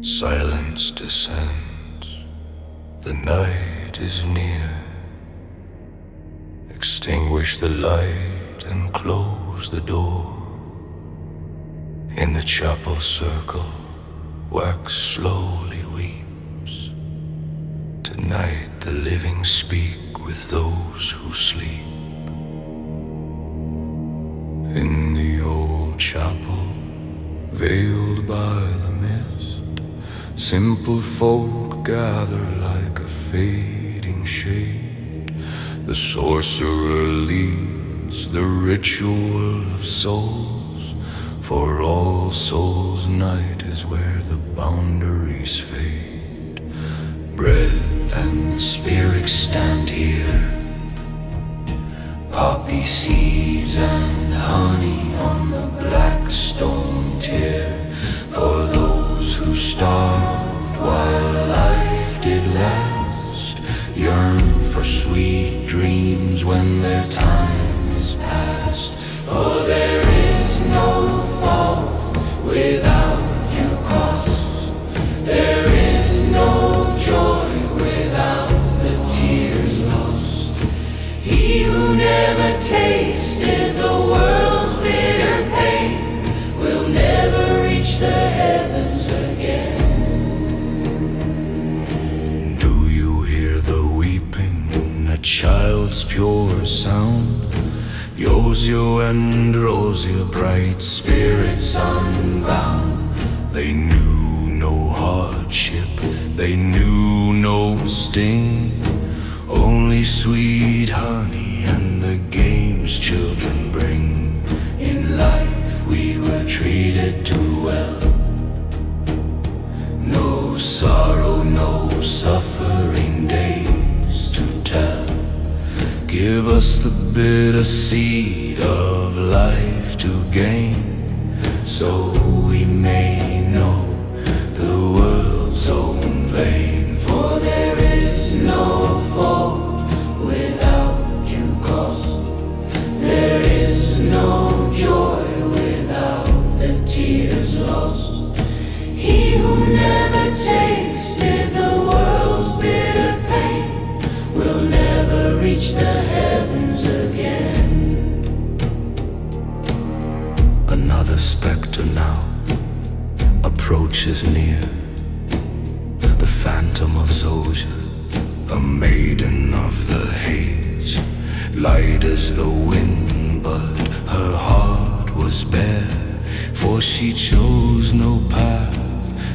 Silence descends, the night is near. Extinguish the light and close the door. In the chapel circle, wax slowly weeps. Tonight the living speak with those who sleep. In the old chapel, veiled by the mist, simple folk gather like a fading shade. The sorcerer leads the ritual of souls, for All Souls' Night is where the boundaries fade. Bread and spirits stand here, poppy seeds and honey on the black stone tier. For those who starved while life did last, yearn for sweet dreams when their time is past. For there is no fault without due cost, there is no joy without the tears lost. He who never tasted the world's bitter pain will never reach the heavens again. Do you hear the weeping, a child's pure sound? Yosio and Rosia, bright spirits unbound. They knew no hardship, they knew no sting, only sweet honey and the games children bring. In life we were treated too well, no sorrow, no suffering days to tell. Give us the bitter seed of life to gain, so we may know the world's own vein. For there is no fault without due cost, there is no joy without the tears lost. He who never tasted the world's bitter pain will never reach the heavens again. Another specter now approaches near, the phantom of Zosia, a maiden of the haze, light as the wind, but her heart was bare, for she chose no path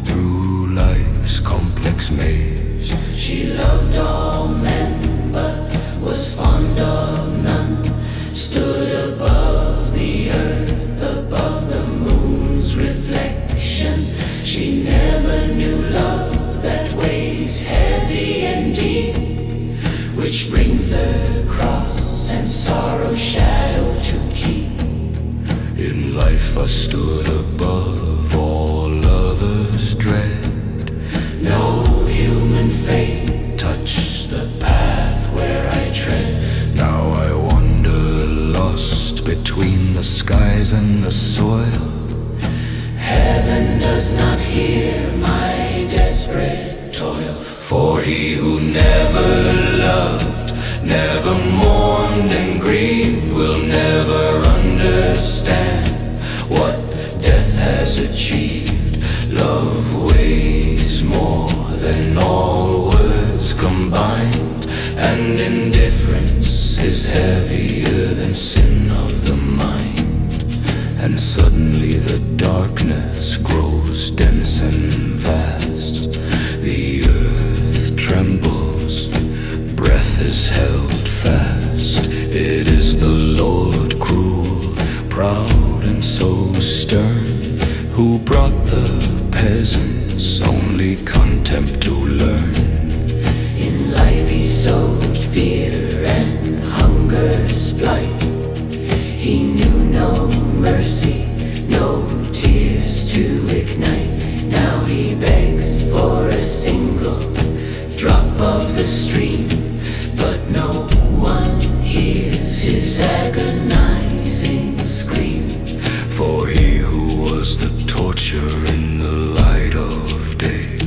through life's complex maze. She loved all men, but was fond of none, stood above the earth, above the moon's reflection. She never knew love that weighs heavy and deep, which brings the cross and sorrow shadow to keep. In life I stood above all others' dread, no human fate touched the path where I tread. Now I wander lost between the skies and the soil. Heaven does not hear my desperate toil, for he who never loved, never mourned and grieved, will never understand what death has achieved. Love weighs more than all words combined, and indifference is heavier than sin of the mind. And suddenly the darkness grows dense and vast, the earth trembles, breath is held fast. It is the Lord cruel, proud and so stern, who brought the peasants only contempt to learn. In life he sowed fear and hunger's blight, he knew no mercy, no tears to ignite. Now he begs for a single drop of but no one hears his agonizing scream. For he who was the torture in the light of day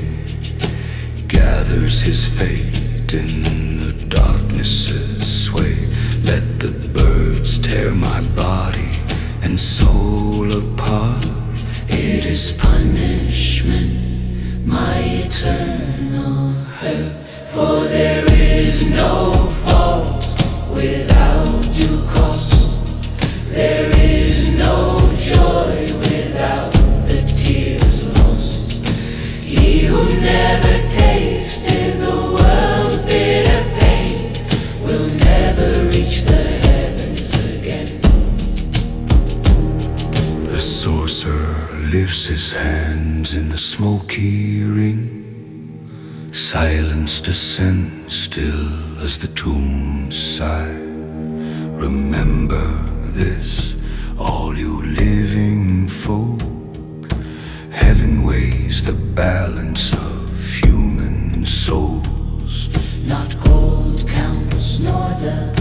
gathers his fate in the darkness's sway. Let the birds tear my body and soul apart. It is punishment, my eternal hurt. For there is no fault without due cost. There is no joy without the tears lost. He who never tasted the world's bitter pain will never reach the heavens again. The sorcerer lifts his hands in the smoky ring. Silence descends still as the tombs sigh. Remember this, all you living folk. Heaven weighs the balance of human souls. Not gold counts, nor the